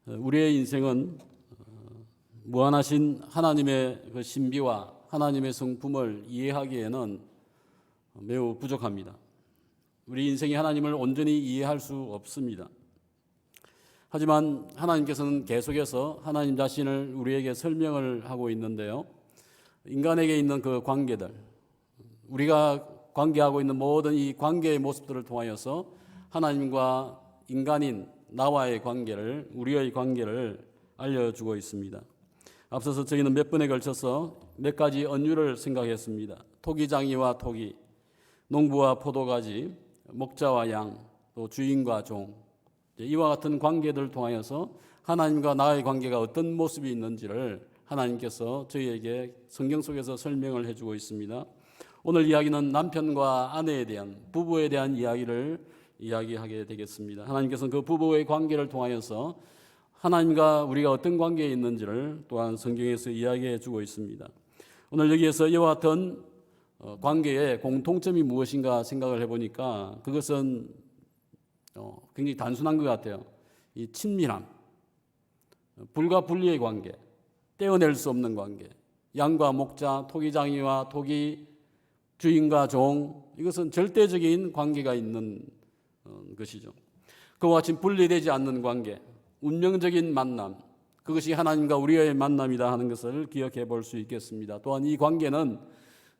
우리의 인생은 무한하신 하나님의 그 신비와 하나님의 성품을 이해하기에는 매우 부족합니다. 우리 인생이 하나님을 온전히 이해할 수 없습니다. 하지만 하나님께서는 계속해서 하나님 자신을 우리에게 설명을 하고 있는데요. 인간에게 있는 그 관계들, 우리가 관계하고 있는 모든 이 관계의 모습들을 통하여서 하나님과 인간인 나와의 관계를, 우리의 관계를 알려주고 있습니다. 앞서서 저희는 몇 번에 걸쳐서 몇 가지 언유를 생각했습니다. 토기장이와 토기, 농부와 포도가지, 목자와 양, 또 주인과 종, 이와 같은 관계들을 통하여서 하나님과 나의 관계가 어떤 모습이 있는지를 하나님께서 저희에게 성경 속에서 설명을 해주고 있습니다. 오늘 이야기는 남편과 아내에 대한, 부부에 대한 이야기를 이야기하게 되겠습니다. 하나님께서는 그 부부의 관계를 통하여서 하나님과 우리가 어떤 관계에 있는지를 또한 성경에서 이야기해 주고 있습니다. 오늘 여기에서 이와 같은 관계의 공통점이 무엇인가 생각을 해보니까 그것은 굉장히 단순한 것 같아요. 이 친밀함, 불과 분리의 관계, 떼어낼 수 없는 관계, 양과 목자, 토기장이와 토기, 주인과 종, 이것은 절대적인 관계가 있는 것이죠. 그와 같이 분리되지 않는 관계, 운명적인 만남, 그것이 하나님과 우리의 만남이다 하는 것을 기억해 볼 수 있겠습니다. 또한 이 관계는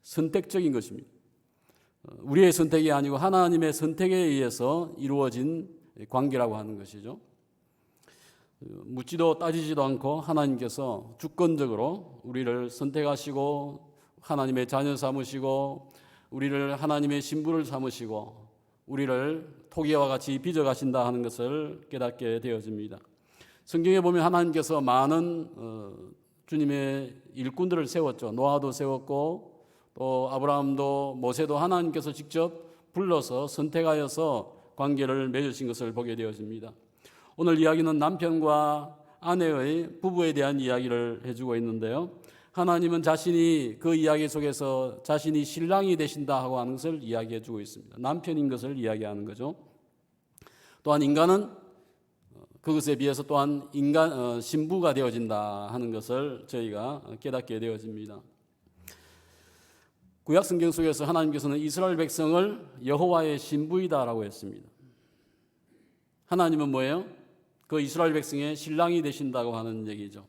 선택적인 것입니다. 우리의 선택이 아니고 하나님의 선택에 의해서 이루어진 관계라고 하는 것이죠. 묻지도 따지지도 않고 하나님께서 주권적으로 우리를 선택하시고 하나님의 자녀 삼으시고 우리를 하나님의 신부를 삼으시고 우리를 토기와 같이 빚어가신다 하는 것을 깨닫게 되어집니다. 성경에 보면 하나님께서 많은 주님의 일꾼들을 세웠죠. 노아도 세웠고 또 아브라함도 모세도 하나님께서 직접 불러서 선택하여서 관계를 맺으신 것을 보게 되어집니다. 오늘 이야기는 남편과 아내의 부부에 대한 이야기를 해주고 있는데요. 하나님은 자신이 그 이야기 속에서 자신이 신랑이 되신다 하고 하는 것을 이야기해 주고 있습니다. 남편인 것을 이야기하는 거죠. 또한 인간은 그것에 비해서 또한 신부가 되어진다 하는 것을 저희가 깨닫게 되어집니다. 구약 성경 속에서 하나님께서는 이스라엘 백성을 여호와의 신부이다라고 했습니다. 하나님은 뭐예요? 그 이스라엘 백성의 신랑이 되신다고 하는 얘기죠.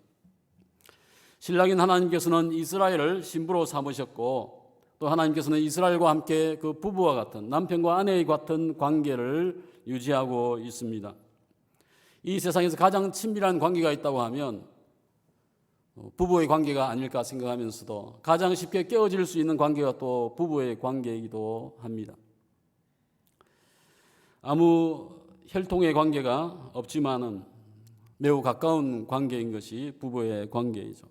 신랑인 하나님께서는 이스라엘을 신부로 삼으셨고 또 하나님께서는 이스라엘과 함께 그 부부와 같은 남편과 아내의 같은 관계를 유지하고 있습니다. 이 세상에서 가장 친밀한 관계가 있다고 하면 부부의 관계가 아닐까 생각하면서도 가장 쉽게 깨어질 수 있는 관계가 또 부부의 관계이기도 합니다. 아무 혈통의 관계가 없지만은 매우 가까운 관계인 것이 부부의 관계이죠.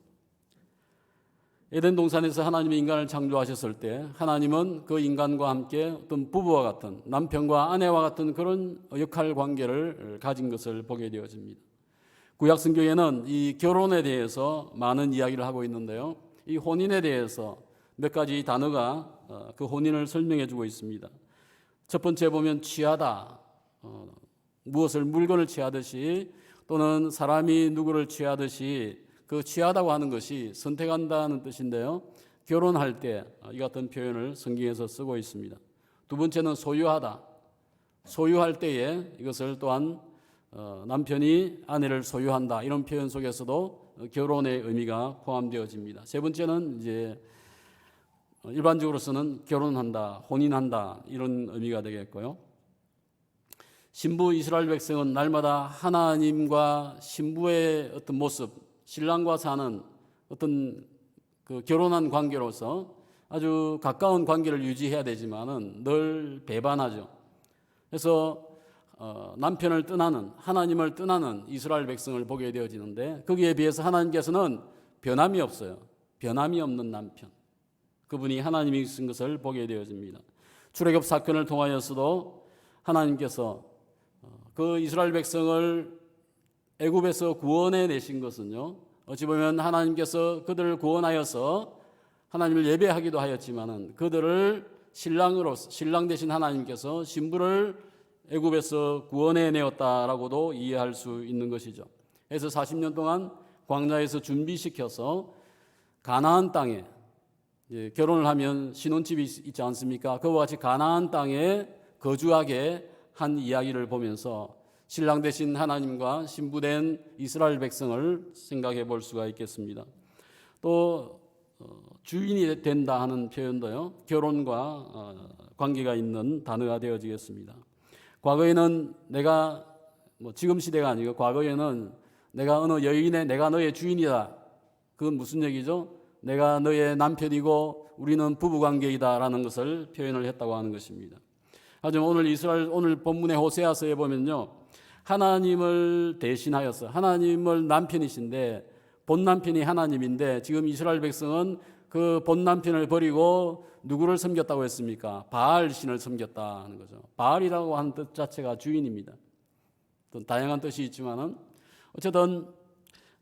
에덴 동산에서 하나님이 인간을 창조하셨을 때 하나님은 그 인간과 함께 어떤 부부와 같은 남편과 아내와 같은 그런 역할 관계를 가진 것을 보게 되어집니다. 구약 성경에는 이 결혼에 대해서 많은 이야기를 하고 있는데요. 이 혼인에 대해서 몇 가지 단어가 그 혼인을 설명해 주고 있습니다. 첫 번째 보면 취하다, 무엇을 물건을 취하듯이 또는 사람이 누구를 취하듯이 그 취하다고 하는 것이 선택한다는 뜻인데요. 결혼할 때 이 같은 표현을 성경에서 쓰고 있습니다. 두 번째는 소유하다. 소유할 때에 이것을 또한 남편이 아내를 소유한다. 이런 표현 속에서도 결혼의 의미가 포함되어집니다. 세 번째는 이제 일반적으로 쓰는 결혼한다, 혼인한다 이런 의미가 되겠고요. 신부 이스라엘 백성은 날마다 하나님과 신부의 어떤 모습, 신랑과 사는 어떤 그 결혼한 관계로서 아주 가까운 관계를 유지해야 되지만은 늘 배반하죠. 그래서 남편을 떠나는, 하나님을 떠나는 이스라엘 백성을 보게 되어지는데 거기에 비해서 하나님께서는 변함이 없어요. 변함이 없는 남편. 그분이 하나님이신 것을 보게 되어집니다. 출애굽 사건을 통하여서도 하나님께서 그 이스라엘 백성을 애굽에서 구원해 내신 것은요. 어찌 보면 하나님께서 그들을 구원하여서 하나님을 예배하기도 하였지만은 그들을 신랑 되신 하나님께서 신부를 애굽에서 구원해 내었다라고도 이해할 수 있는 것이죠. 해서 40년 동안 광야에서 준비시켜서 가나안 땅에, 결혼을 하면 신혼집이 있지 않습니까? 그와 같이 가나안 땅에 거주하게 한 이야기를 보면서 신랑 되신 하나님과 신부된 이스라엘 백성을 생각해 볼 수가 있겠습니다. 또 주인이 된다 하는 표현도요, 결혼과 관계가 있는 단어가 되어지겠습니다. 과거에는 내가, 지금 시대가 아니고 과거에는 내가 어느 여인의 내가 너의 주인이다. 그건 무슨 얘기죠? 내가 너의 남편이고 우리는 부부관계이다 라는 것을 표현을 했다고 하는 것입니다. 하지만 오늘 본문의 호세아서에 보면요, 하나님을 대신하여서, 하나님을 남편이신데 본 남편이 하나님인데 지금 이스라엘 백성은 그 본 남편을 버리고 누구를 섬겼다고 했습니까? 바알 신을 섬겼다 하는 거죠. 바알이라고 하는 뜻 자체가 주인입니다. 또 다양한 뜻이 있지만은 어쨌든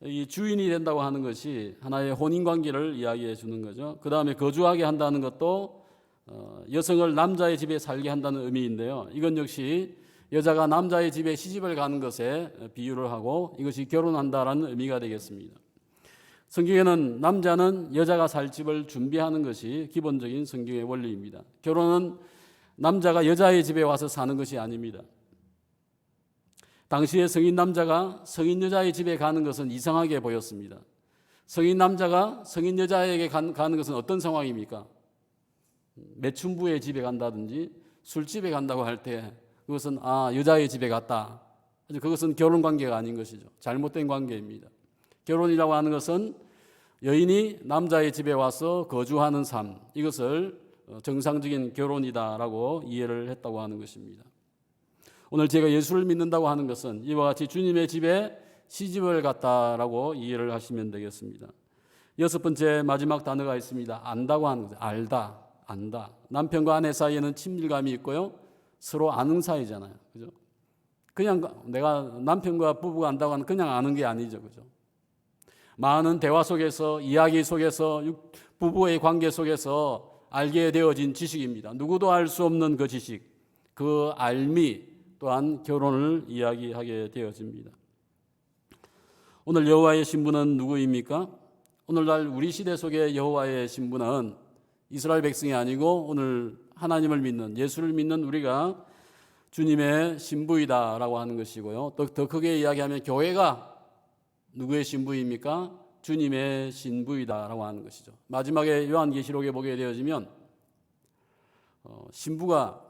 이 주인이 된다고 하는 것이 하나의 혼인 관계를 이야기해 주는 거죠. 그 다음에 거주하게 한다는 것도 여성을 남자의 집에 살게 한다는 의미인데요. 이건 역시 여자가 남자의 집에 시집을 가는 것에 비유를 하고 이것이 결혼한다라는 의미가 되겠습니다. 성경에는 남자는 여자가 살 집을 준비하는 것이 기본적인 성경의 원리입니다. 결혼은 남자가 여자의 집에 와서 사는 것이 아닙니다. 당시에 성인 남자가 성인 여자의 집에 가는 것은 이상하게 보였습니다. 성인 남자가 성인 여자에게 가는 것은 어떤 상황입니까? 매춘부의 집에 간다든지 술집에 간다고 할 때 그것은 여자의 집에 갔다. 그것은 결혼 관계가 아닌 것이죠. 잘못된 관계입니다. 결혼이라고 하는 것은 여인이 남자의 집에 와서 거주하는 삶, 이것을 정상적인 결혼이다라고 이해를 했다고 하는 것입니다. 오늘 제가 예수를 믿는다고 하는 것은 이와 같이 주님의 집에 시집을 갔다라고 이해를 하시면 되겠습니다. 6번째 마지막 단어가 있습니다. 안다고 하는 거죠. 알다, 안다. 남편과 아내 사이에는 친밀감이 있고요, 서로 아는 사이잖아요. 그죠? 그냥 내가 남편과 부부가 안다고 하는 그냥 아는 게 아니죠. 그죠? 많은 대화 속에서, 이야기 속에서, 부부의 관계 속에서 알게 되어진 지식입니다. 누구도 알 수 없는 그 지식, 그 알미 또한 결혼을 이야기하게 되어집니다. 오늘 여호와의 신부는 누구입니까? 오늘날 우리 시대 속의 여호와의 신부는 이스라엘 백성이 아니고 오늘 하나님을 믿는, 예수를 믿는 우리가 주님의 신부이다라고 하는 것이고요. 더 크게 이야기하면 교회가 누구의 신부입니까? 주님의 신부이다라고 하는 것이죠. 마지막에 요한계시록에 보게 되어지면 신부가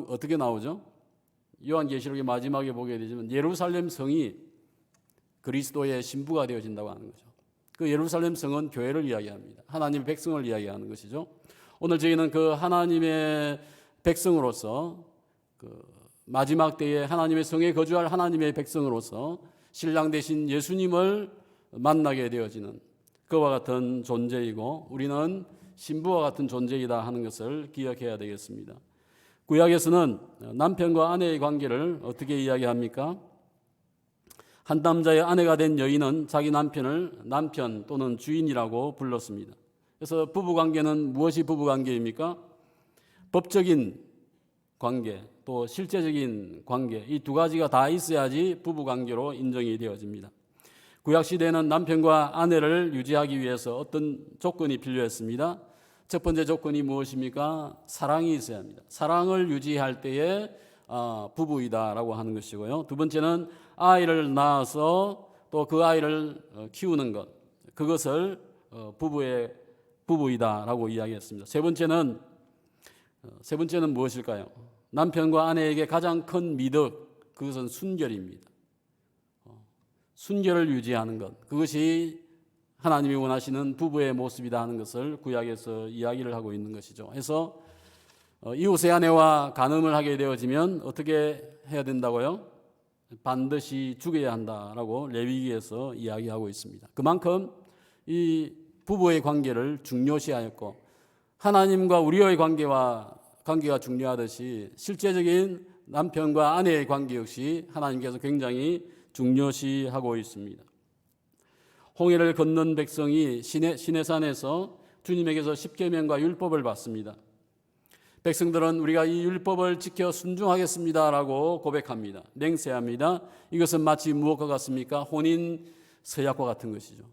어떻게 나오죠? 요한계시록의 마지막에 보게 되지만 예루살렘 성이 그리스도의 신부가 되어진다고 하는 거죠. 그 예루살렘 성은 교회를 이야기합니다. 하나님의 백성을 이야기하는 것이죠. 오늘 저희는 그 하나님의 백성으로서 마지막 때에 하나님의 성에 거주할 하나님의 백성으로서 신랑 되신 예수님을 만나게 되어지는 그와 같은 존재이고 우리는 신부와 같은 존재이다 하는 것을 기억해야 되겠습니다. 구약에서는 남편과 아내의 관계를 어떻게 이야기합니까? 한 남자의 아내가 된 여인은 자기 남편을 남편 또는 주인이라고 불렀습니다. 그래서 부부관계는 무엇이 부부관계입니까? 법적인 관계, 또 실제적인 관계, 이 두 가지가 다 있어야지 부부관계로 인정이 되어집니다. 구약시대에는 남편과 아내를 유지하기 위해서 어떤 조건이 필요했습니다. 첫 번째 조건이 무엇입니까? 사랑이 있어야 합니다. 사랑을 유지할 때에 부부이다라고 하는 것이고요. 두 번째는 아이를 낳아서 또 그 아이를 키우는 것, 그것을 부부이다라고 이야기했습니다. 세 번째는 무엇일까요? 남편과 아내에게 가장 큰 미덕, 그것은 순결입니다. 순결을 유지하는 것, 그것이 하나님이 원하시는 부부의 모습이다 하는 것을 구약에서 이야기를 하고 있는 것이죠. 그래서 이웃의 아내와 간음을 하게 되어지면 어떻게 해야 된다고요? 반드시 죽여야 한다라고 레위기에서 이야기하고 있습니다. 그만큼 이 부부의 관계를 중요시하였고 하나님과 우리의 관계가 중요하듯이 실제적인 남편과 아내의 관계 역시 하나님께서 굉장히 중요시하고 있습니다. 홍해를 건넌 백성이 시내산에서 주님에게서 십계명과 율법을 받습니다. 백성들은 우리가 이 율법을 지켜 순종하겠습니다라고 고백합니다. 맹세합니다. 이것은 마치 무엇과 같습니까? 혼인 서약과 같은 것이죠.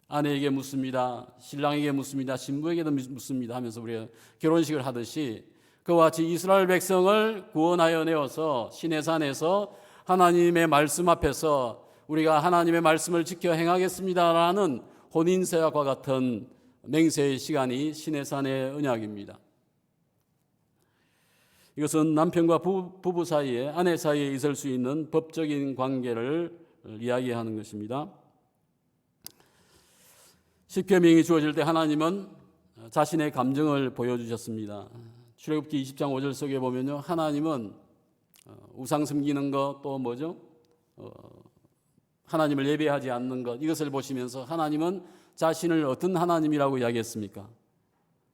아내에게 묻습니다. 신랑에게 묻습니다. 신부에게도 묻습니다 하면서 우리가 결혼식을 하듯이 그와 같이 이스라엘 백성을 구원하여 내어서 시내산에서 하나님의 말씀 앞에서 우리가 하나님의 말씀을 지켜 행하겠습니다라는 혼인서약과 같은 맹세의 시간이 시내산의 언약입니다. 이것은 남편과 부부 사이에, 아내 사이에 있을 수 있는 법적인 관계를 이야기하는 것입니다. 십계명이 주어질 때 하나님은 자신의 감정을 보여주셨습니다. 출애굽기 20장 5절 속에 보면요, 하나님은 우상 섬기는 것, 또 뭐죠? 하나님을 예배하지 않는 것, 이것을 보시면서 하나님은 자신을 어떤 하나님이라고 이야기했습니까?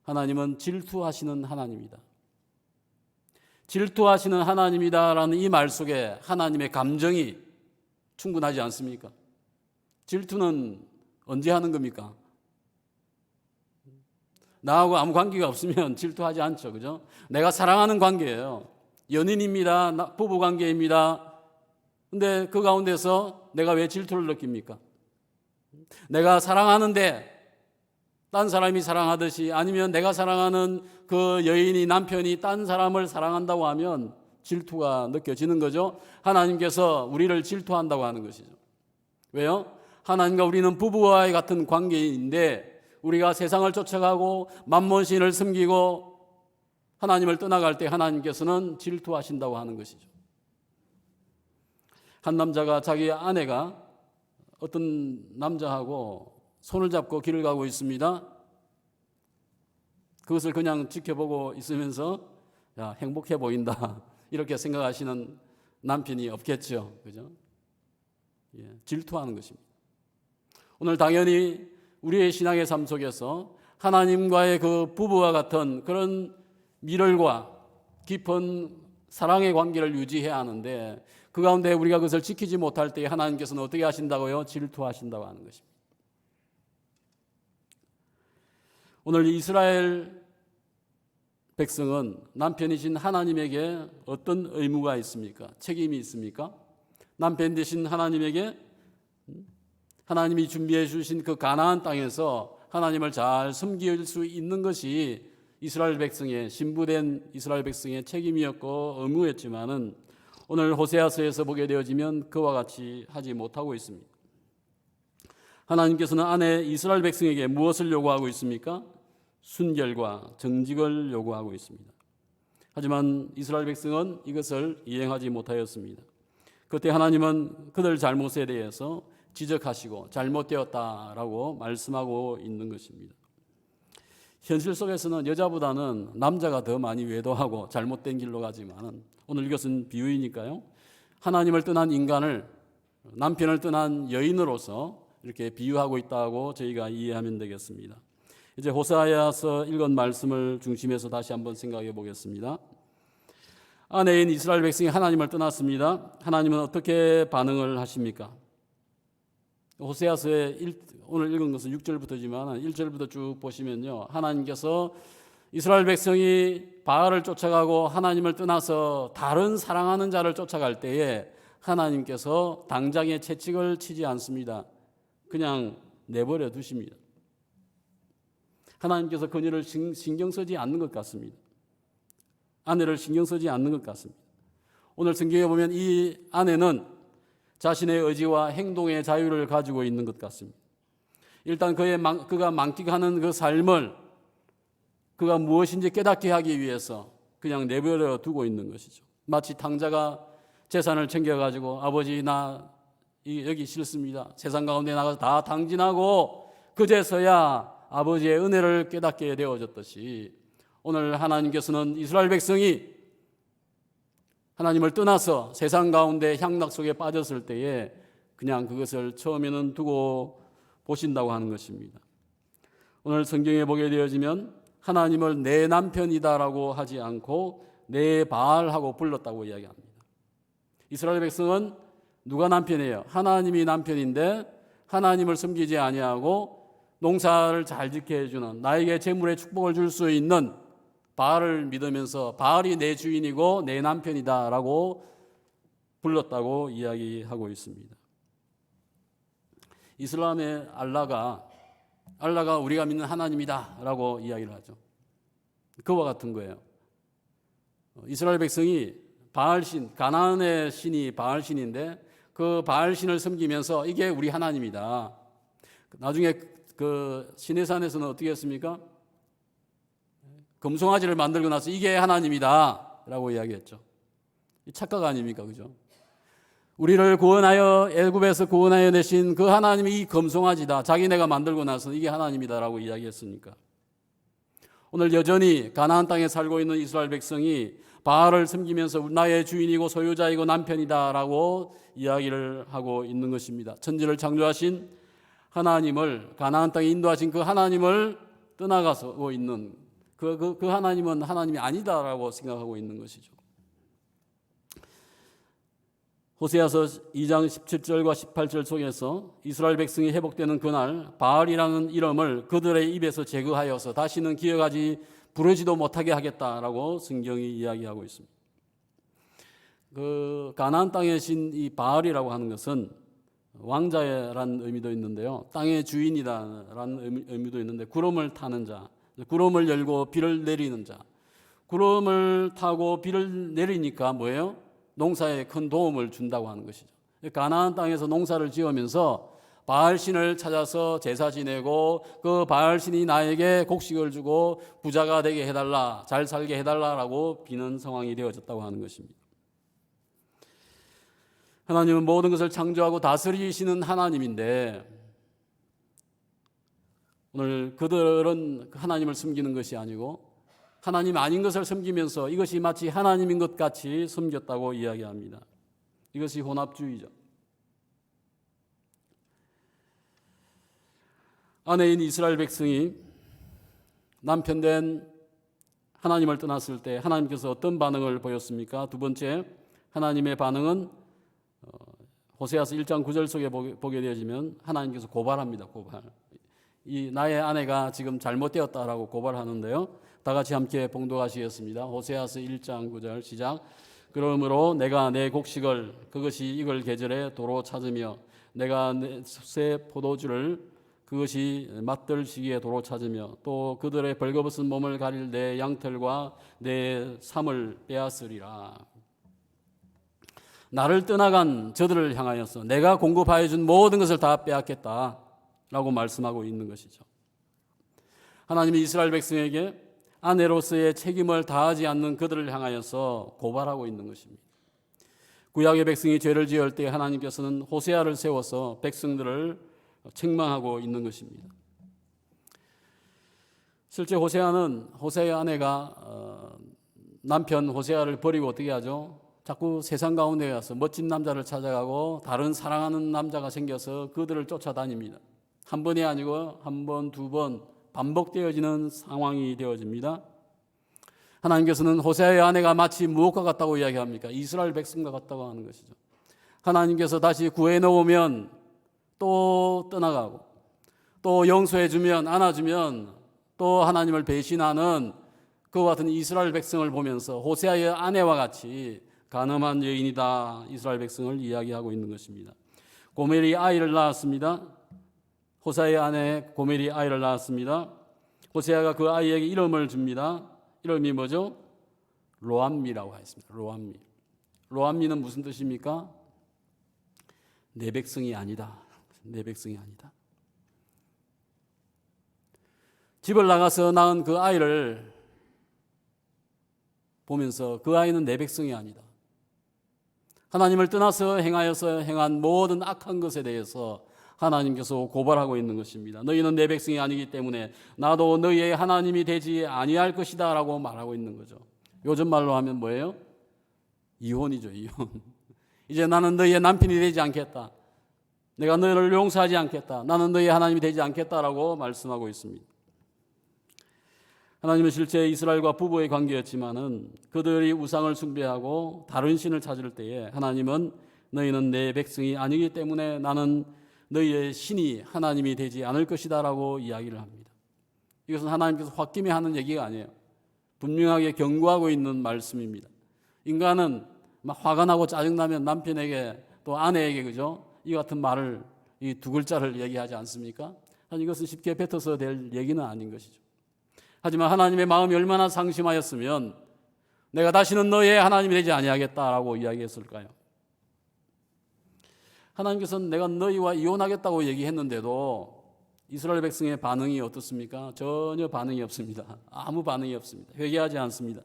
하나님은 질투하시는 하나님이다. 질투하시는 하나님이다라는 이 말 속에 하나님의 감정이 충분하지 않습니까? 질투는 언제 하는 겁니까? 나하고 아무 관계가 없으면 질투하지 않죠. 그죠? 내가 사랑하는 관계예요. 연인입니다. 부부 관계입니다. 근데 그 가운데서 내가 왜 질투를 느낍니까? 내가 사랑하는데 딴 사람이 사랑하듯이, 아니면 내가 사랑하는 그 여인이, 남편이 딴 사람을 사랑한다고 하면 질투가 느껴지는 거죠. 하나님께서 우리를 질투한다고 하는 것이죠. 왜요? 하나님과 우리는 부부와의 같은 관계인데 우리가 세상을 쫓아가고 만몬신을 섬기고 하나님을 떠나갈 때 하나님께서는 질투하신다고 하는 것이죠. 한 남자가 자기 아내가 어떤 남자하고 손을 잡고 길을 가고 있습니다. 그것을 그냥 지켜보고 있으면서 야, 행복해 보인다 이렇게 생각하시는 남편이 없겠죠. 그죠? 예, 질투하는 것입니다. 오늘 당연히 우리의 신앙의 삶 속에서 하나님과의 그 부부와 같은 그런 밀월과 깊은 사랑의 관계를 유지해야 하는데 그 가운데 우리가 그것을 지키지 못할 때 하나님께서는 어떻게 하신다고요? 질투하신다고 하는 것입니다. 오늘 이스라엘 백성은 남편이신 하나님에게 어떤 의무가 있습니까? 책임이 있습니까? 남편 되신 하나님에게 하나님이 준비해 주신 그 가나안 땅에서 하나님을 잘 섬길 수 있는 것이 이스라엘 백성의, 신부된 이스라엘 백성의 책임이었고 의무였지만은 오늘 호세아서에서 보게 되어지면 그와 같이 하지 못하고 있습니다. 하나님께서는 아내 이스라엘 백성에게 무엇을 요구하고 있습니까? 순결과 정직을 요구하고 있습니다. 하지만 이스라엘 백성은 이것을 이행하지 못하였습니다. 그때 하나님은 그들 잘못에 대해서 지적하시고 잘못되었다라고 말씀하고 있는 것입니다. 현실 속에서는 여자보다는 남자가 더 많이 외도하고 잘못된 길로 가지만 오늘 이것은 비유이니까요. 하나님을 떠난 인간을 남편을 떠난 여인으로서 이렇게 비유하고 있다고 저희가 이해하면 되겠습니다. 이제 호세아서 읽은 말씀을 중심해서 다시 한번 생각해 보겠습니다. 아내인 이스라엘 백성이 하나님을 떠났습니다. 하나님은 어떻게 반응을 하십니까? 호세아서에 오늘 읽은 것은 6절부터지만 1절부터 쭉 보시면요. 하나님께서 이스라엘 백성이 바알을 쫓아가고 하나님을 떠나서 다른 사랑하는 자를 쫓아갈 때에 하나님께서 당장에 채찍을 치지 않습니다. 그냥 내버려 두십니다. 하나님께서 그녀를 신경 쓰지 않는 것 같습니다. 아내를 신경 쓰지 않는 것 같습니다. 오늘 성경에 보면 이 아내는 자신의 의지와 행동의 자유를 가지고 있는 것 같습니다. 일단 그가 만끽하는 그 삶을 그가 무엇인지 깨닫게 하기 위해서 그냥 내버려 두고 있는 것이죠. 마치 탕자가 재산을 챙겨가지고 아버지 나 여기 싫습니다. 세상 가운데 나가서 다 탕진하고 그제서야 아버지의 은혜를 깨닫게 되어졌듯이 오늘 하나님께서는 이스라엘 백성이 하나님을 떠나서 세상 가운데 향락 속에 빠졌을 때에 그냥 그것을 처음에는 두고 보신다고 하는 것입니다. 오늘 성경에 보게 되어지면 하나님을 내 남편이다라고 하지 않고 내 바알하고 불렀다고 이야기합니다. 이스라엘 백성은 누가 남편이에요? 하나님이 남편인데 하나님을 섬기지 아니하고 농사를 잘 짓게 해주는 나에게 재물의 축복을 줄 수 있는 바알을 믿으면서 바알이 내 주인이고 내 남편이다라고 불렀다고 이야기하고 있습니다. 이슬람의 알라가 우리가 믿는 하나님이다라고 이야기를 하죠. 그와 같은 거예요. 이스라엘 백성이 바알신, 가나안의 신이 바알신인데 그 바알신을 섬기면서 이게 우리 하나님이다. 나중에 그 시내산에서는 어떻게 했습니까? 금송아지를 만들고 나서 이게 하나님이다 라고 이야기했죠. 착각 아닙니까? 그죠? 우리를 구원하여 애굽에서 구원하여 내신 그 하나님이 이 금송아지다. 자기네가 만들고 나서 이게 하나님이다 라고 이야기했으니까. 오늘 여전히 가나안 땅에 살고 있는 이스라엘 백성이 바알을 섬기면서 나의 주인이고 소유자이고 남편이다 라고 이야기를 하고 있는 것입니다. 천지를 창조하신 하나님을, 가나안 땅에 인도하신 그 하나님을 떠나가고 있는 그 하나님은 하나님이 아니다라고 생각하고 있는 것이죠. 호세아서 2장 17절과 18절 속에서 이스라엘 백성이 회복되는 그날 바알이라는 이름을 그들의 입에서 제거하여서 다시는 기억하지 부르지도 못하게 하겠다라고 성경이 이야기하고 있습니다. 그 가나안 땅의 신 이 바알이라고 하는 것은 왕자라는 의미도 있는데요. 땅의 주인이라는 의미도 있는데 구름을 타는 자, 구름을 열고 비를 내리는 자. 구름을 타고 비를 내리니까 뭐예요? 농사에 큰 도움을 준다고 하는 것이죠. 가나안 땅에서 농사를 지으면서 바알신을 찾아서 제사 지내고 그 바알신이 나에게 곡식을 주고 부자가 되게 해달라, 잘 살게 해달라라고 비는 상황이 되어졌다고 하는 것입니다. 하나님은 모든 것을 창조하고 다스리시는 하나님인데 오늘 그들은 하나님을 섬기는 것이 아니고 하나님 아닌 것을 섬기면서 이것이 마치 하나님인 것 같이 섬겼다고 이야기합니다. 이것이 혼합주의죠. 아내인 이스라엘 백성이 남편 된 하나님을 떠났을 때 하나님께서 어떤 반응을 보였습니까? 두 번째, 하나님의 반응은 호세아서 1장 9절 속에 보게 되어지면 하나님께서 고발합니다. 고발. 이 나의 아내가 지금 잘못되었다라고 고발하는데요. 다 같이 함께 봉독하시겠습니다. 호세아서 1장 9절 시작. 그러므로 내가 내 곡식을 그것이 익을 계절에 도로 찾으며 내가 내 새 포도주를 그것이 맛들 시기에 도로 찾으며 또 그들의 벌거벗은 몸을 가릴 내 양털과 내 삶을 빼앗으리라. 나를 떠나간 저들을 향하여서 내가 공급하여 준 모든 것을 다 빼앗겠다라고 말씀하고 있는 것이죠. 하나님이 이스라엘 백성에게 아내로서의 책임을 다하지 않는 그들을 향하여서 고발하고 있는 것입니다. 구약의 백성이 죄를 지을 때 하나님께서는 호세아를 세워서 백성들을 책망하고 있는 것입니다. 실제 호세아의 아내가 남편 호세아를 버리고 어떻게 하죠? 자꾸 세상 가운데 가서 멋진 남자를 찾아가고 다른 사랑하는 남자가 생겨서 그들을 쫓아다닙니다. 한 번이 아니고 한 번, 두 번 반복되어지는 상황이 되어집니다. 하나님께서는 호세아의 아내가 마치 무엇과 같다고 이야기합니까? 이스라엘 백성과 같다고 하는 것이죠. 하나님께서 다시 구해 놓으면 또 떠나가고 또 용서해주면 안아주면 또 하나님을 배신하는 그와 같은 이스라엘 백성을 보면서 호세아의 아내와 같이 간음한 여인이다 이스라엘 백성을 이야기하고 있는 것입니다. 고멜이 아이를 낳았습니다. 호세아의 아내 고멜이 아이를 낳았습니다. 호세아가 그 아이에게 이름을 줍니다. 이름이 뭐죠? 로암미라고 했습니다. 로암미. 로암미는 무슨 뜻입니까? 내 백성이 아니다. 내 백성이 아니다. 집을 나가서 낳은 그 아이를 보면서 그 아이는 내 백성이 아니다. 하나님을 떠나서 행한 모든 악한 것에 대해서 하나님께서 고발하고 있는 것입니다. 너희는 내 백성이 아니기 때문에 나도 너희의 하나님이 되지 아니할 것이다 라고 말하고 있는 거죠. 요즘 말로 하면 뭐예요? 이혼이죠. 이혼. 이제 나는 너희의 남편이 되지 않겠다. 내가 너희를 용서하지 않겠다. 나는 너희의 하나님이 되지 않겠다라고 말씀하고 있습니다. 하나님은 실제 이스라엘과 부부의 관계였지만은 그들이 우상을 숭배하고 다른 신을 찾을 때에 하나님은 너희는 내 백성이 아니기 때문에 나는 너희의 신이 하나님이 되지 않을 것이다 라고 이야기를 합니다. 이것은 하나님께서 홧김에 하는 얘기가 아니에요. 분명하게 경고하고 있는 말씀입니다. 인간은 막 화가 나고 짜증나면 남편에게 또 아내에게 그죠? 이 같은 말을 이 두 글자를 얘기하지 않습니까? 하지만 이것은 쉽게 뱉어서 될 얘기는 아닌 것이죠. 하지만 하나님의 마음이 얼마나 상심하였으면 내가 다시는 너의 하나님이 되지 아니하겠다라고 이야기했을까요? 하나님께서는 내가 너희와 이혼하겠다고 얘기했는데도 이스라엘 백성의 반응이 어떻습니까? 전혀 반응이 없습니다. 아무 반응이 없습니다. 회개하지 않습니다.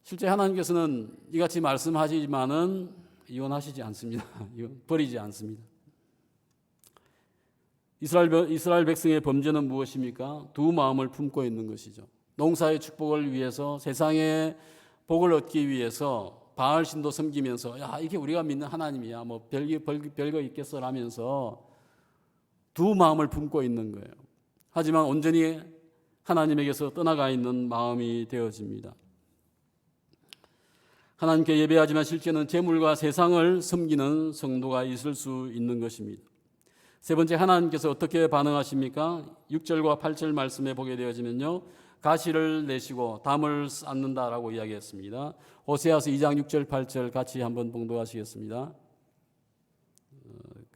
실제 하나님께서는 이같이 말씀하시지만은 이혼하시지 않습니다. 버리지 않습니다. 이스라엘 백성의 범죄는 무엇입니까? 두 마음을 품고 있는 것이죠. 농사의 축복을 위해서, 세상의 복을 얻기 위해서 바알 신도 섬기면서 야 이게 우리가 믿는 하나님이야 뭐 별거 있겠어 라면서 두 마음을 품고 있는 거예요. 하지만 온전히 하나님에게서 떠나가 있는 마음이 되어집니다. 하나님께 예배하지만 실제는 재물과 세상을 섬기는 성도가 있을 수 있는 것입니다. 세 번째, 하나님께서 어떻게 반응하십니까? 6절과 8절 말씀에 보게 되어지면요, 가시를 내시고 담을 쌓는다라고 이야기했습니다. 호세아서 2장 6절 8절 같이 한번 봉독하시겠습니다.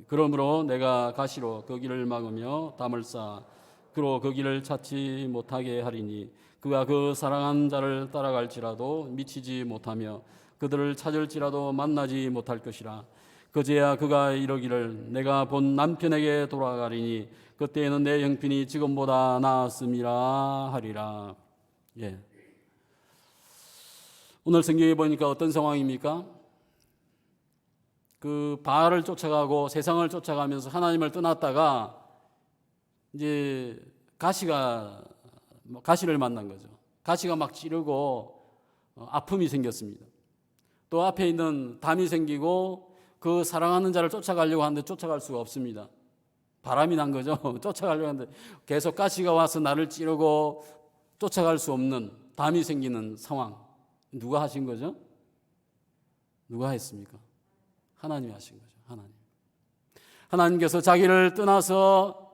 그러므로 내가 가시로 그 길을 막으며 담을 쌓아 그로 그 길을 찾지 못하게 하리니 그가 그 사랑한 자를 따라갈지라도 미치지 못하며 그들을 찾을지라도 만나지 못할 것이라. 그제야 그가 이러기를 내가 본 남편에게 돌아가리니 그때에는 내 형편이 지금보다 나았음이라 하리라. 예. 오늘 성경에 보니까 어떤 상황입니까? 그 바알을 쫓아가고 세상을 쫓아가면서 하나님을 떠났다가 이제 가시를 만난 거죠. 가시가 막 찌르고 아픔이 생겼습니다. 또 앞에 있는 담이 생기고 그 사랑하는 자를 쫓아가려고 하는데 쫓아갈 수가 없습니다. 바람이 난 거죠. 쫓아가려고 하는데 계속 가시가 와서 나를 찌르고 쫓아갈 수 없는 담이 생기는 상황. 누가 하신 거죠? 누가 했습니까? 하나님이 하신 거죠. 하나님. 하나님께서 자기를 떠나서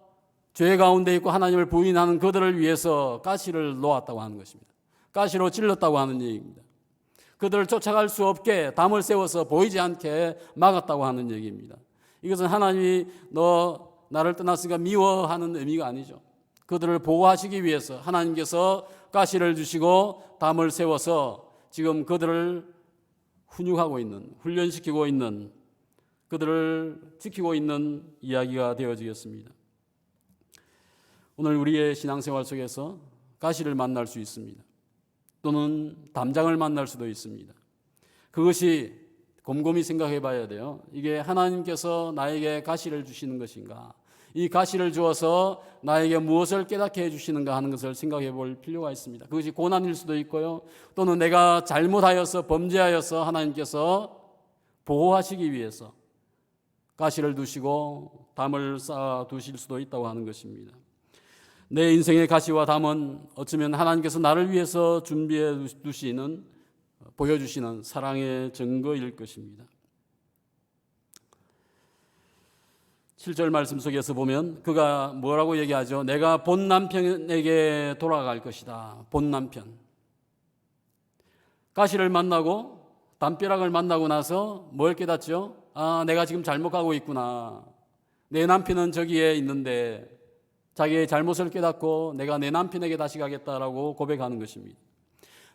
죄 가운데 있고 하나님을 부인하는 그들을 위해서 가시를 놓았다고 하는 것입니다. 가시로 찔렀다고 하는 얘기입니다. 그들을 쫓아갈 수 없게 담을 세워서 보이지 않게 막았다고 하는 얘기입니다. 이것은 하나님이 너 나를 떠났으니까 미워하는 의미가 아니죠. 그들을 보호하시기 위해서 하나님께서 가시를 주시고 담을 세워서 지금 그들을 훈육하고 있는, 훈련시키고 있는, 그들을 지키고 있는 이야기가 되어지겠습니다. 오늘 우리의 신앙생활 속에서 가시를 만날 수 있습니다. 또는 담장을 만날 수도 있습니다. 그것이 곰곰이 생각해 봐야 돼요. 이게 하나님께서 나에게 가시를 주시는 것인가? 이 가시를 주어서 나에게 무엇을 깨닫게 해주시는가 하는 것을 생각해 볼 필요가 있습니다. 그것이 고난일 수도 있고요. 또는 내가 잘못하여서 범죄하여서 하나님께서 보호하시기 위해서 가시를 두시고 담을 쌓아 두실 수도 있다고 하는 것입니다. 내 인생의 가시와 담은 어쩌면 하나님께서 나를 위해서 준비해 두시는, 보여주시는 사랑의 증거일 것입니다. 7절 말씀 속에서 보면 그가 뭐라고 얘기하죠? 내가 본 남편에게 돌아갈 것이다. 본 남편. 가시를 만나고 담벼락을 만나고 나서 뭘 깨닫죠? 아, 내가 지금 잘못 가고 있구나. 내 남편은 저기에 있는데 자기의 잘못을 깨닫고 내가 내 남편에게 다시 가겠다라고 고백하는 것입니다.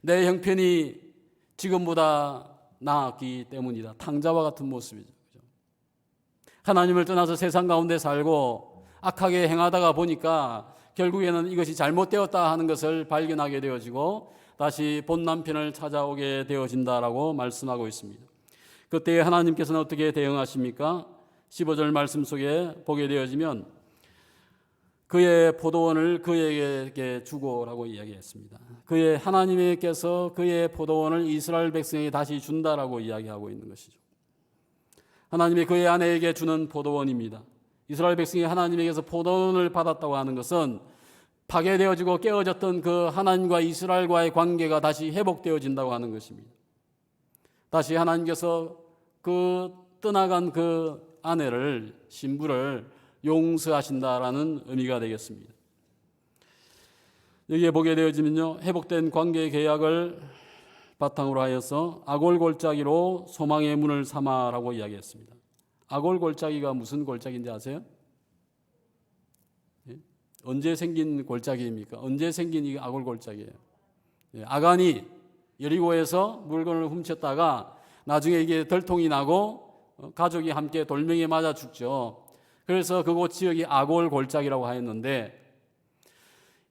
내 형편이 지금보다 나았기 때문이다. 탕자와 같은 모습이죠. 하나님을 떠나서 세상 가운데 살고 악하게 행하다가 보니까 결국에는 이것이 잘못되었다 하는 것을 발견하게 되어지고 다시 본 남편을 찾아오게 되어진다라고 말씀하고 있습니다. 그때 하나님께서는 어떻게 대응하십니까? 15절 말씀 속에 보게 되어지면 그의 포도원을 그에게 주고라고 이야기했습니다. 그의 하나님께서 그의 포도원을 이스라엘 백성에게 다시 준다라고 이야기하고 있는 것이죠. 하나님이 그의 아내에게 주는 포도원입니다. 이스라엘 백성이 하나님에게서 포도원을 받았다고 하는 것은 파괴되어지고 깨어졌던 그 하나님과 이스라엘과의 관계가 다시 회복되어진다고 하는 것입니다. 다시 하나님께서 그 떠나간 그 아내를, 신부를 용서하신다라는 의미가 되겠습니다. 여기에 보게 되어지면요, 회복된 관계 계약을 바탕으로 하여서 아골골짜기로 소망의 문을 삼아라고 이야기했습니다. 아골골짜기가 무슨 골짜기인지 아세요? 예? 언제 생긴 골짜기입니까? 언제 생긴 이 아골골짜기예요? 예, 아간이 여리고에서 물건을 훔쳤다가 나중에 이게 들통이 나고 가족이 함께 돌멩이에 맞아 죽죠. 그래서 그곳 지역이 아골골짜기라고 하였는데,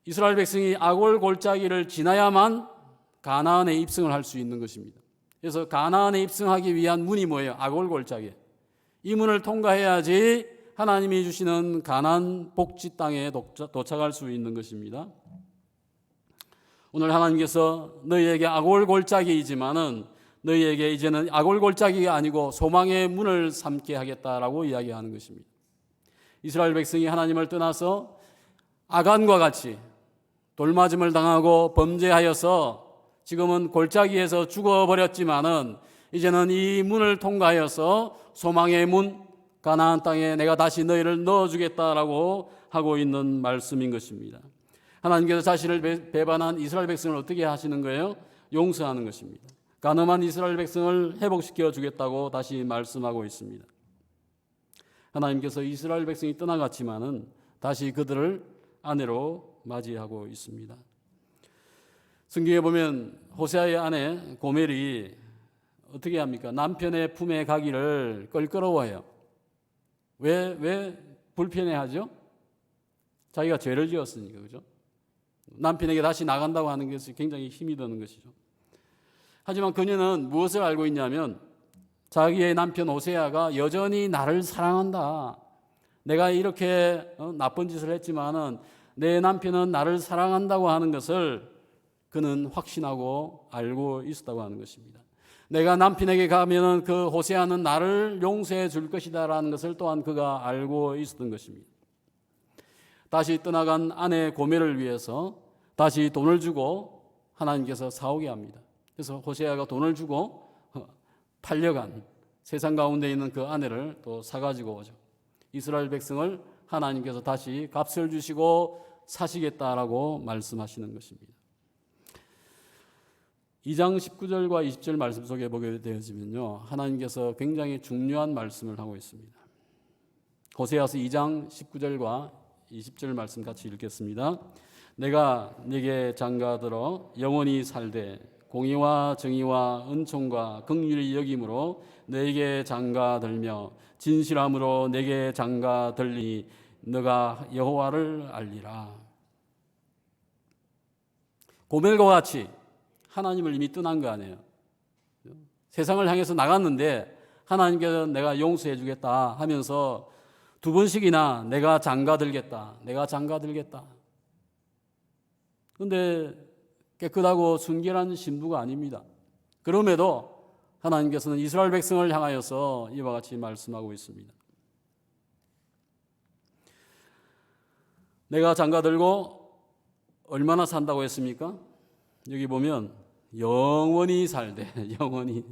이스라엘 백성이 아골골짜기를 지나야만 가나안에 입성을 할 수 있는 것입니다. 그래서 가나안에 입성하기 위한 문이 뭐예요? 아골골짜기. 이 문을 통과해야지 하나님이 주시는 가나안 복지 땅에 도착할 수 있는 것입니다. 오늘 하나님께서 너희에게 아골골짜기이지만은 너희에게 이제는 아골골짜기가 아니고 소망의 문을 삼게 하겠다라고 이야기하는 것입니다. 이스라엘 백성이 하나님을 떠나서 아간과 같이 돌맞음을 당하고 범죄하여서 지금은 골짜기에서 죽어버렸지만은 이제는 이 문을 통과하여서 소망의 문, 가나안 땅에 내가 다시 너희를 넣어주겠다라고 하고 있는 말씀인 것입니다. 하나님께서 자신을 배반한 이스라엘 백성을 어떻게 하시는 거예요? 용서하는 것입니다. 가늠한 이스라엘 백성을 회복시켜 주겠다고 다시 말씀하고 있습니다. 하나님께서 이스라엘 백성이 떠나갔지만은 다시 그들을 아내로 맞이하고 있습니다. 성경에 보면 호세아의 아내 고멜이 어떻게 합니까? 남편의 품에 가기를 껄끄러워해요. 왜 불편해하죠? 자기가 죄를 지었으니까, 그죠? 남편에게 다시 나간다고 하는 것이 굉장히 힘이 드는 것이죠. 하지만 그녀는 무엇을 알고 있냐면 자기의 남편 호세아가 여전히 나를 사랑한다. 내가 이렇게 나쁜 짓을 했지만은 내 남편은 나를 사랑한다고 하는 것을 그는 확신하고 알고 있었다고 하는 것입니다. 내가 남편에게 가면은 그 호세아는 나를 용서해 줄 것이다라는 것을 또한 그가 알고 있었던 것입니다. 다시 떠나간 아내 고멜을 위해서 다시 돈을 주고 하나님께서 사오게 합니다. 그래서 호세아가 돈을 주고 팔려간 세상 가운데 있는 그 아내를 또 사가지고 오죠. 이스라엘 백성을 하나님께서 다시 값을 주시고 사시겠다라고 말씀하시는 것입니다. 2장 19절과 20절 말씀 속에 보게 되어지면요, 하나님께서 굉장히 중요한 말씀을 하고 있습니다. 호세아서 2장 19절과 20절 말씀 같이 읽겠습니다. 내가 네게 장가들어 영원히 살되 공의와 정의와 은총과 긍휼히 여김으로 네게 장가들며 진실함으로 네게 장가들리니 너가 여호와를 알리라. 고멜과 같이 하나님을 이미 떠난 거 아니에요. 세상을 향해서 나갔는데 하나님께서 내가 용서해 주겠다 하면서 두 번씩이나 내가 장가들겠다, 내가 장가들겠다. 그런데 깨끗하고 순결한 신부가 아닙니다. 그럼에도 하나님께서는 이스라엘 백성을 향하여서 이와 같이 말씀하고 있습니다. 내가 장가들고 얼마나 산다고 했습니까? 여기 보면 영원히 살되, 영원히.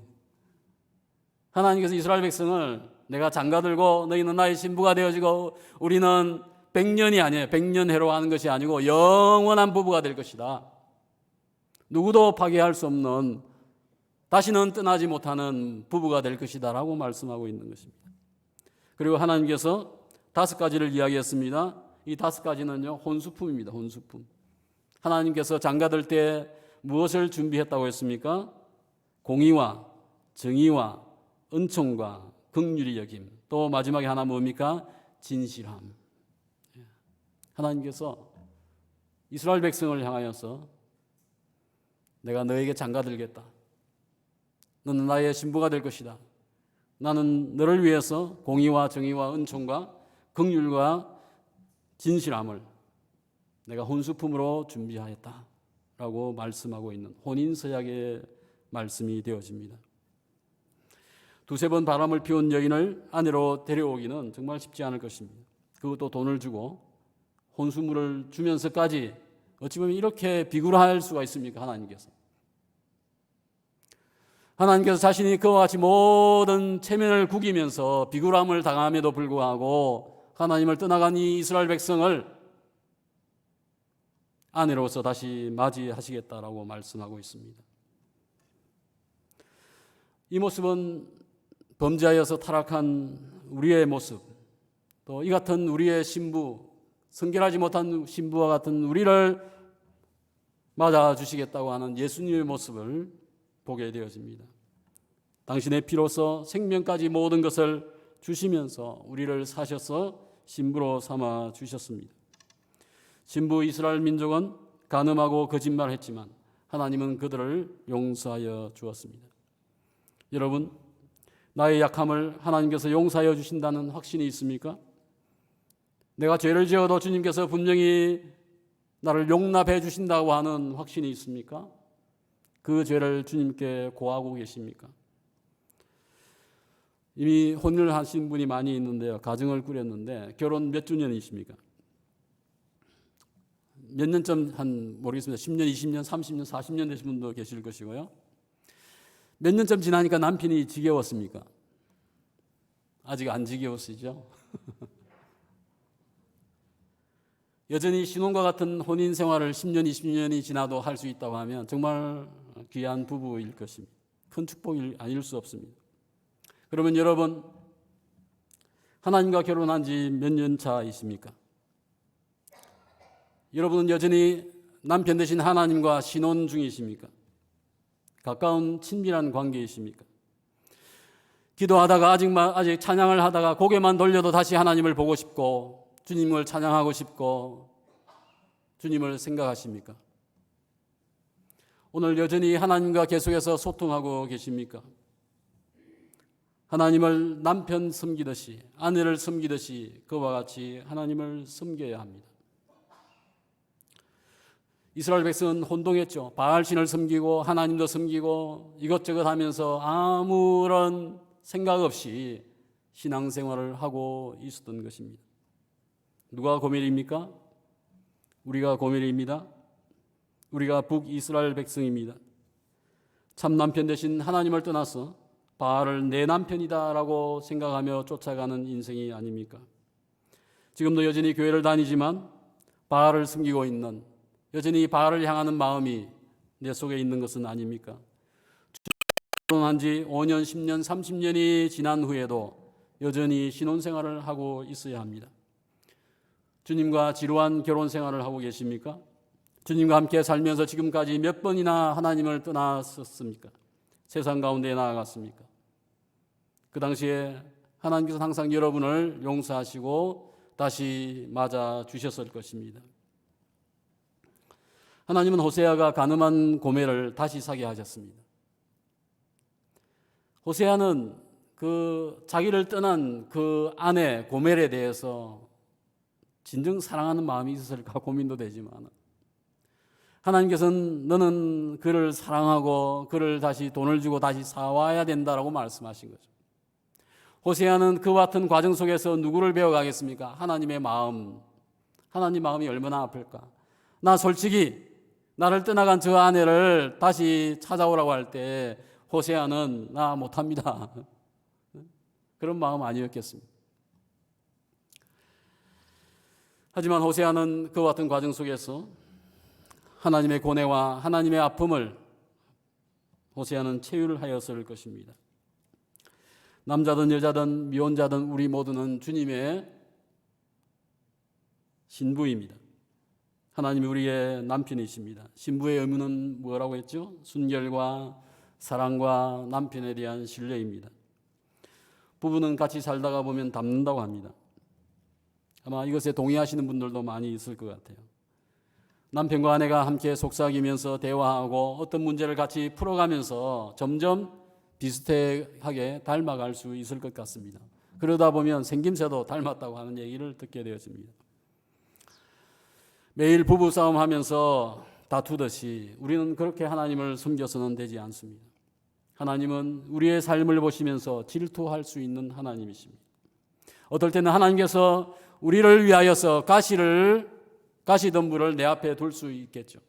하나님께서 이스라엘 백성을 내가 장가들고 너희는 나의 신부가 되어지고 우리는 100년이 아니에요. 100년해로 하는 것이 아니고 영원한 부부가 될 것이다. 누구도 파괴할 수 없는, 다시는 떠나지 못하는 부부가 될 것이다 라고 말씀하고 있는 것입니다. 그리고 하나님께서 5가지를 이야기했습니다. 이 5가지는요, 혼수품입니다. 혼수품. 하나님께서 장가들 때 무엇을 준비했다고 했습니까? 공의와 정의와 은총과 긍휼히 여김. 또 마지막에 하나 뭡니까? 진실함. 하나님께서 이스라엘 백성을 향하여서 내가 너에게 장가들겠다. 너는 나의 신부가 될 것이다. 나는 너를 위해서 공의와 정의와 은총과 긍휼과 진실함을 내가 혼수품으로 준비하였다 라고 말씀하고 있는 혼인서약의 말씀이 되어집니다. 2-3번 바람을 피운 여인을 아내로 데려오기는 정말 쉽지 않을 것입니다. 그것도 돈을 주고 혼수물을 주면서까지 어찌 보면 이렇게 비굴할 수가 있습니까? 하나님께서 자신이 그와 같이 모든 체면을 구기면서 비굴함을 당함에도 불구하고 하나님을 떠나간 이 이스라엘 백성을 아내로서 다시 맞이하시겠다라고 말씀하고 있습니다. 이 모습은 범죄하여서 타락한 우리의 모습, 또 이 같은 우리의 신부, 성결하지 못한 신부와 같은 우리를 맞아주시겠다고 하는 예수님의 모습을 보게 되어집니다. 당신의 피로서 생명까지 모든 것을 주시면서 우리를 사셔서 신부로 삼아 주셨습니다. 신부 이스라엘 민족은 간음하고 거짓말했지만 하나님은 그들을 용서하여 주었습니다. 여러분, 나의 약함을 하나님께서 용서하여 주신다는 확신이 있습니까? 내가 죄를 지어도 주님께서 분명히 나를 용납해 주신다고 하는 확신이 있습니까? 그 죄를 주님께 고하고 계십니까? 이미 혼인을 하신 분이 많이 있는데요. 가정을 꾸렸는데 결혼 몇 주년이십니까? 몇 년쯤 모르겠습니다. 10년, 20년, 30년, 40년 되신 분도 계실 것이고요. 몇 년쯤 지나니까 남편이 지겨웠습니까? 아직 안 지겨웠으시죠? 여전히 신혼과 같은 혼인 생활을 10년, 20년이 지나도 할 수 있다고 하면 정말 귀한 부부일 것입니다. 큰 축복이 아닐 수 없습니다. 그러면 여러분, 하나님과 결혼한 지 몇 년 차이십니까? 여러분은 여전히 남편 되신 하나님과 신혼 중이십니까? 가까운 친밀한 관계이십니까? 기도하다가 아직 찬양을 하다가 고개만 돌려도 다시 하나님을 보고 싶고 주님을 찬양하고 싶고 주님을 생각하십니까? 오늘 여전히 하나님과 계속해서 소통하고 계십니까? 하나님을 남편 섬기듯이, 아내를 섬기듯이 그와 같이 하나님을 섬겨야 합니다. 이스라엘 백성은 혼동했죠. 바알신을 섬기고 하나님도 섬기고 이것저것 하면서 아무런 생각 없이 신앙생활을 하고 있었던 것입니다. 누가 고멜입니까? 우리가 고멜입니다. 우리가 북이스라엘 백성입니다. 참 남편 되신 하나님을 떠나서 바알을 내 남편이다라고 생각하며 쫓아가는 인생이 아닙니까? 지금도 여전히 교회를 다니지만 바알을 섬기고 있는, 여전히 바알을 향하는 마음이 내 속에 있는 것은 아닙니까? 결혼한 지 5년, 10년, 30년이 지난 후에도 여전히 신혼생활을 하고 있어야 합니다. 주님과 지루한 결혼생활을 하고 계십니까? 주님과 함께 살면서 지금까지 몇 번이나 하나님을 떠났었습니까? 세상 가운데 나아갔습니까? 그 당시에 하나님께서 항상 여러분을 용서하시고 다시 맞아 주셨을 것입니다. 하나님은 호세아가 간음한 고멜을 다시 사게 하셨습니다. 호세아는 자기를 떠난 그 아내 고멜에 대해서 진정 사랑하는 마음이 있었을까 고민도 되지만 하나님께서는 너는 그를 사랑하고 그를 다시 돈을 주고 다시 사와야 된다라고 말씀하신 거죠. 호세아는 그와 같은 과정 속에서 누구를 배워가겠습니까? 하나님의 마음. 하나님 마음이 얼마나 아플까? 나 솔직히 나를 떠나간 저 아내를 다시 찾아오라고 할 때 호세아는 나 못합니다. 그런 마음 아니었겠습니까? 하지만 호세아는 그와 같은 과정 속에서 하나님의 고뇌와 하나님의 아픔을 호세아는 체휼하였을 것입니다. 남자든 여자든 미혼자든 우리 모두는 주님의 신부입니다. 하나님이 우리의 남편이십니다. 신부의 의무는 뭐라고 했죠? 순결과 사랑과 남편에 대한 신뢰입니다. 부부는 같이 살다가 보면 닮는다고 합니다. 아마 이것에 동의하시는 분들도 많이 있을 것 같아요. 남편과 아내가 함께 속삭이면서 대화하고 어떤 문제를 같이 풀어가면서 점점 비슷하게 닮아갈 수 있을 것 같습니다. 그러다 보면 생김새도 닮았다고 하는 얘기를 듣게 되었습니다. 매일 부부싸움 하면서 다투듯이 우리는 그렇게 하나님을 섬겨서는 되지 않습니다. 하나님은 우리의 삶을 보시면서 질투할 수 있는 하나님이십니다. 어떨 때는 하나님께서 우리를 위하여서 가시덤불을 내 앞에 둘 수 있겠죠.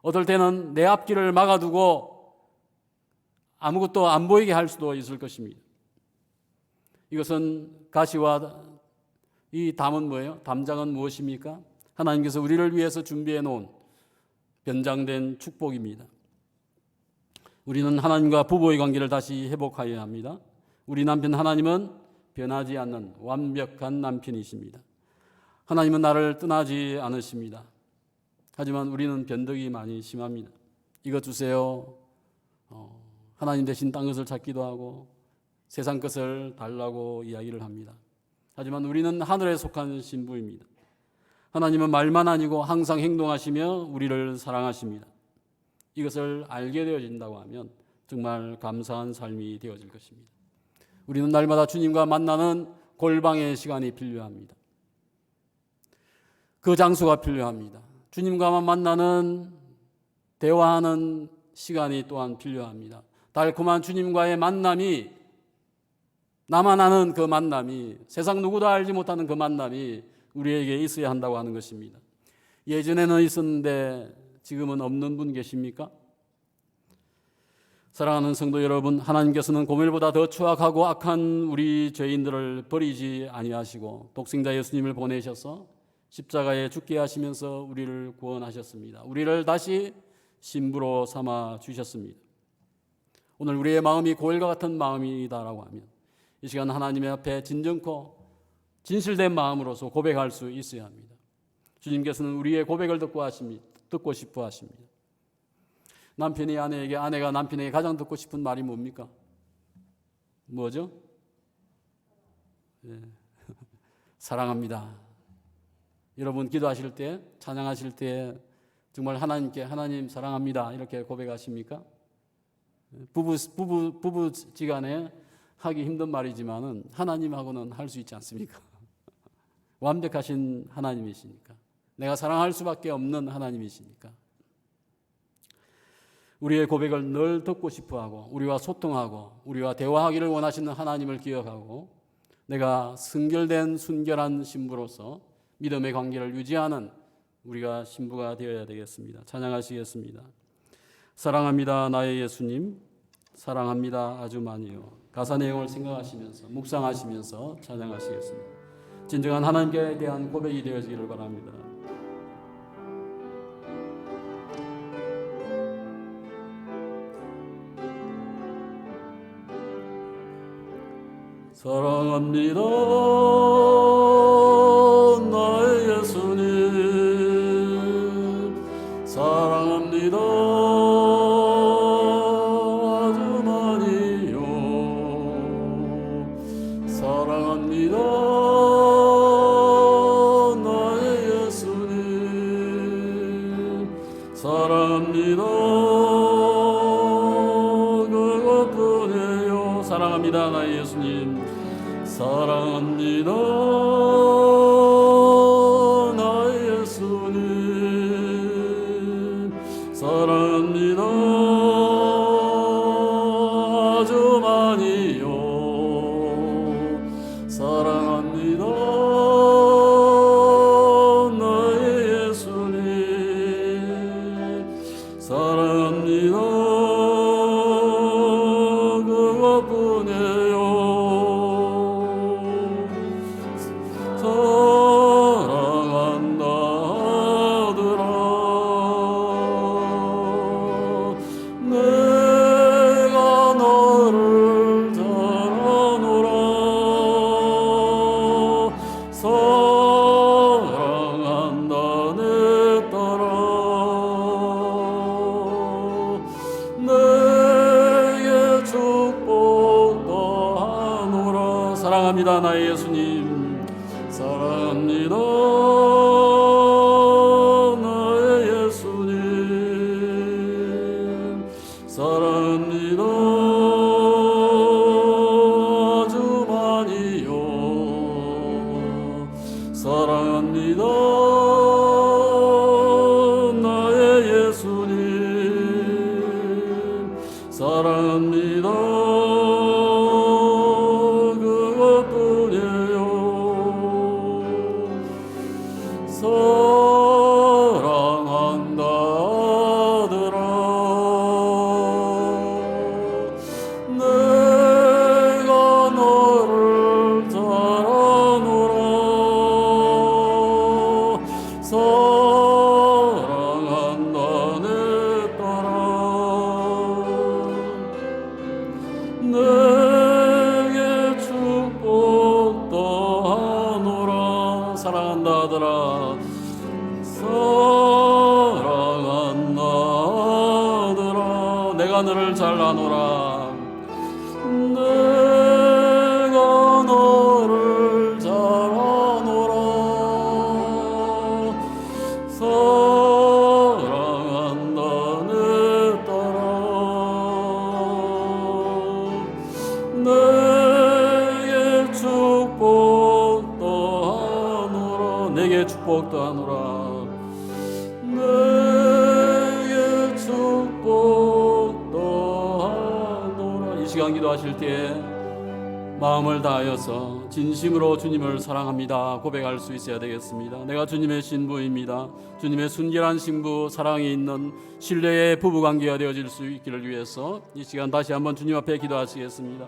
어떨 때는 내 앞길을 막아두고 아무것도 안 보이게 할 수도 있을 것입니다. 이것은 가시와 이 담은 뭐예요? 담장은 무엇입니까? 하나님께서 우리를 위해서 준비해 놓은 변장된 축복입니다. 우리는 하나님과 부부의 관계를 다시 회복하여야 합니다. 우리 남편 하나님은 변하지 않는 완벽한 남편이십니다. 하나님은 나를 떠나지 않으십니다. 하지만 우리는 변덕이 많이 심합니다. 이것 주세요. 하나님 대신 딴 것을 찾기도 하고 세상 것을 달라고 이야기를 합니다. 하지만 우리는 하늘에 속한 신부입니다. 하나님은 말만 아니고 항상 행동하시며 우리를 사랑하십니다. 이것을 알게 되어진다고 하면 정말 감사한 삶이 되어질 것입니다. 우리는 날마다 주님과 만나는 골방의 시간이 필요합니다. 그 장소가 필요합니다. 주님과만 만나는 대화하는 시간이 또한 필요합니다. 달콤한 주님과의 만남이, 나만 아는 그 만남이, 세상 누구도 알지 못하는 그 만남이 우리에게 있어야 한다고 하는 것입니다. 예전에는 있었는데 지금은 없는 분 계십니까? 사랑하는 성도 여러분, 하나님께서는 고멜보다 더 추악하고 악한 우리 죄인들을 버리지 아니하시고 독생자 예수님을 보내셔서 십자가에 죽게 하시면서 우리를 구원하셨습니다. 우리를 다시 신부로 삼아 주셨습니다. 오늘 우리의 마음이 고엘과 같은 마음이다라고 하면 이 시간 하나님의 앞에 진정코 진실된 마음으로서 고백할 수 있어야 합니다. 주님께서는 우리의 고백을 듣고 싶어 하십니다. 남편이 아내에게, 아내가 남편에게 가장 듣고 싶은 말이 뭡니까? 뭐죠? 사랑합니다. 여러분 기도하실 때, 찬양하실 때 정말 하나님께 하나님 사랑합니다 이렇게 고백하십니까? 부부지간에 하기 힘든 말이지만은 하나님하고는 할 수 있지 않습니까? 완벽하신 하나님이시니까, 내가 사랑할 수밖에 없는 하나님이시니까 우리의 고백을 늘 듣고 싶어하고 우리와 소통하고 우리와 대화하기를 원하시는 하나님을 기억하고 내가 순결된 순결한 신부로서 믿음의 관계를 유지하는 우리가 신부가 되어야 되겠습니다. 찬양하시겠습니다. 사랑합니다 나의 예수님, 사랑합니다 아주 많이요. 가사 내용을 생각하시면서 묵상하시면서 찬양하시겠습니다. 진정한 하나님께 대한 고백이 되어지기를 바랍니다. 사랑합니다 나의 예수님, 사랑합니다 아주 많이요. 사랑합니다 나의 예수님, 사랑합니다 그것뿐이에요. 사랑합니다 나의 예수님, 사랑합니다 나의 예수님, 사랑합니다 아주 많이요. 사랑합니다 나의 예수님, 사랑합니다 그것뿐이에요. 사랑한다 하더라 내가 너를 잘 아노라. 사랑한다 내 딸아 내게 축복 더하노라. 사랑합니다 나의 예수님, 사랑합니다 나의 예수님, 사랑합니다 아주 많이요. 사랑합니다 나의 예수님, 사랑합니다 그것뿐이에요. 잘라노라. 내가 너를 잘라노라. 사랑한다 내 딸아. 내게 축복도 하노라. 내게 축복도 하노라. 내게 축복도 하노라. 이 시간 기도하실 때 마음을 다하여서 진심으로 주님을 사랑합니다 고백할 수 있어야 되겠습니다. 내가 주님의 신부입니다. 주님의 순결한 신부, 사랑이 있는 신뢰의 부부관계가 되어질 수 있기를 위해서 이 시간 다시 한번 주님 앞에 기도하시겠습니다.